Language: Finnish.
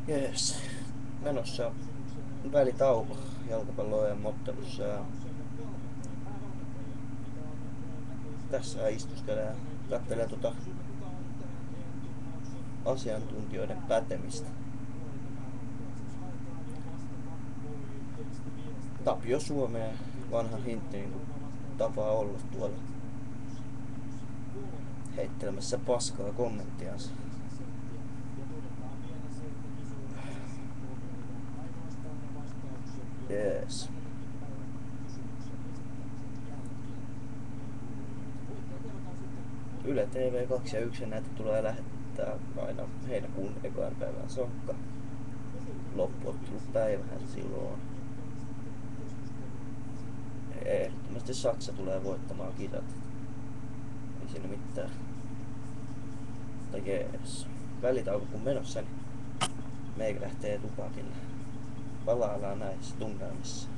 Jees. Menossa välitauko jalkapallo-EM ottelussa ja tässä istuskelee ja kattelee asiantuntijoiden pätemistä. Tapio Suomeen, vanha hintti, niin kuin tapaa olla tuolla heittelemässä paskaa kommenttiansa. Jees. Yle TV 2 ja 1 näitä tulee lähettää aina heinäkuun ekaan päivän saakka. Loppuottelupäivähän silloin on. Ehdottomasti Saksa tulee voittamaan kisat. Ei siinä mitään. Mutta jees. Välitauko kun menossa, niin meikä lähtee tupakille. Palaillaan näissä tunnelmissa.